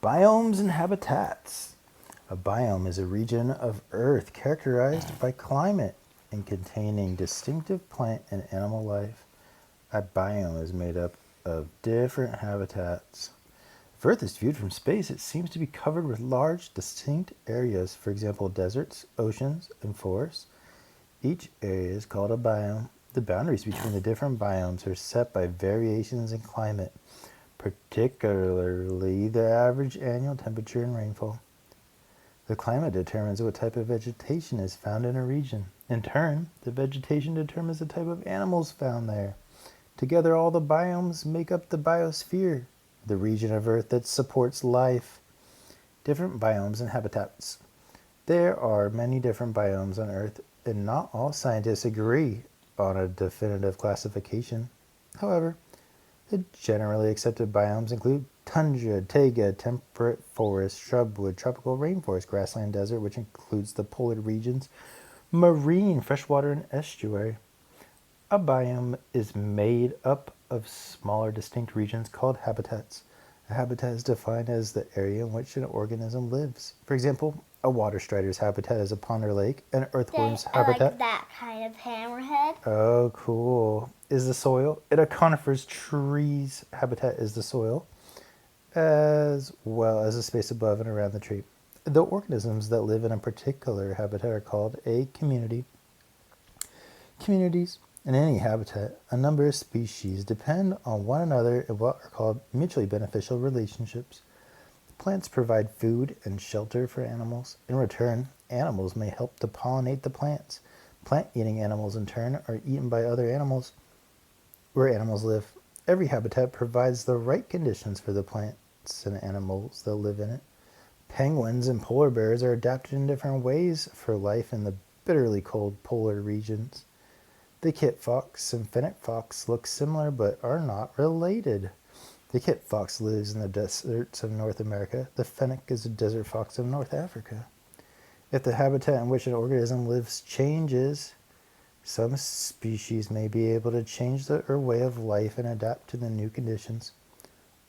Biomes and habitats. A biome is a region of Earth characterized by climate and containing distinctive plant and animal life. A biome is made up of different habitats. If Earth is viewed from space, it seems to be covered with large, distinct areas, for example, deserts, oceans, and forests. Each area is called a biome. The boundaries between the different biomes are set by variations in climate, particularly the average annual temperature and rainfall. The climate determines what type of vegetation is found in a region. In turn, the vegetation determines the type of animals found there. Together, all the biomes make up the biosphere, the region of Earth that supports life. Different biomes and habitats. There are many different biomes on Earth, and not all scientists agree on a definitive classification. However, the generally accepted biomes include tundra, taiga, temperate forest, shrubwood, tropical rainforest, grassland, desert, which includes the polar regions, marine, freshwater, and estuary. A biome is made up of smaller distinct regions called habitats. A habitat is defined as the area in which an organism lives. For example, a water strider's habitat is a pond or lake. An earthworm's habitat. I like that kind of hammerhead. Oh, cool. Is the soil. And a conifer's tree's habitat is the soil, as well as the space above and around the tree. The organisms that live in a particular habitat are called a community. Communities in any habitat, a number of species depend on one another in what are called mutually beneficial relationships. Plants provide food and shelter for animals. In return, animals may help to pollinate the plants. Plant-eating animals, in turn, are eaten by other animals where animals live. Every habitat provides the right conditions for the plants and animals that live in it. Penguins and polar bears are adapted in different ways for life in the bitterly cold polar regions. The kit fox and fennec fox look similar but are not related. The kit fox lives in the deserts of North America. The fennec is a desert fox of North Africa. If the habitat in which an organism lives changes, some species may be able to change their way of life and adapt to the new conditions.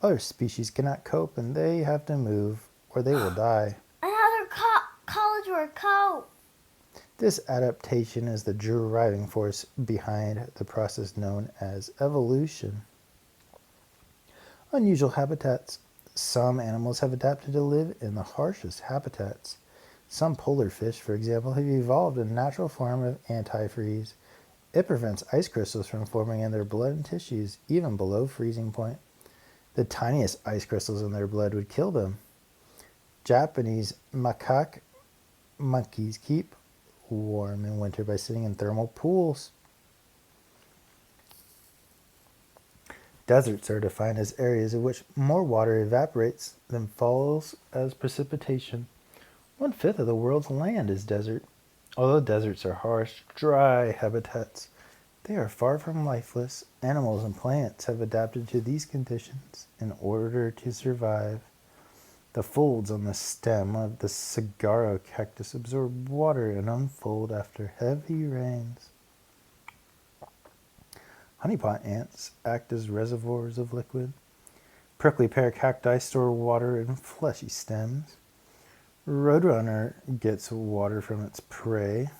Other species cannot cope and they have to move or they will die. Another college or a coat. This adaptation is the driving force behind the process known as evolution. Unusual habitats. Some animals have adapted to live in the harshest habitats. Some polar fish, for example, have evolved a natural form of antifreeze. It prevents ice crystals from forming in their blood and tissues, even below freezing point. The tiniest ice crystals in their blood would kill them. Japanese macaque monkeys keep warm in winter by sitting in thermal pools. Deserts are defined as areas in which more water evaporates than falls as precipitation. 1/5 of the world's land is desert. Although deserts are harsh, dry habitats, they are far from lifeless. Animals and plants have adapted to these conditions in order to survive. The folds on the stem of the saguaro cactus absorb water and unfold after heavy rains. Honeypot ants act as reservoirs of liquid. Prickly pear cacti store water in fleshy stems. Roadrunner gets water from its prey.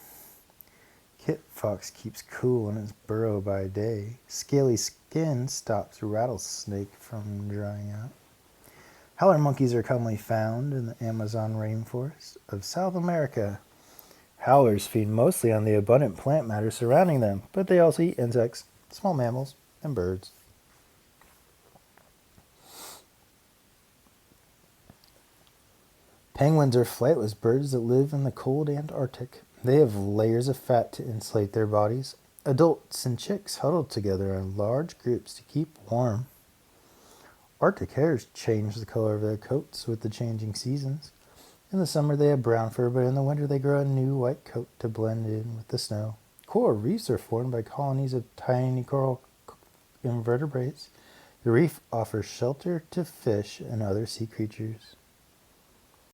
Kit fox keeps cool in its burrow by day. Scaly skin stops rattlesnake from drying out. Howler monkeys are commonly found in the Amazon rainforest of South America. Howlers feed mostly on the abundant plant matter surrounding them, but they also eat insects, small mammals, and birds. Penguins are flightless birds that live in the cold Antarctic. They have layers of fat to insulate their bodies. Adults and chicks huddle together in large groups to keep warm. Arctic hares change the color of their coats with the changing seasons. In the summer they have brown fur, but in the winter they grow a new white coat to blend in with the snow. Coral reefs are formed by colonies of tiny coral invertebrates. The reef offers shelter to fish and other sea creatures.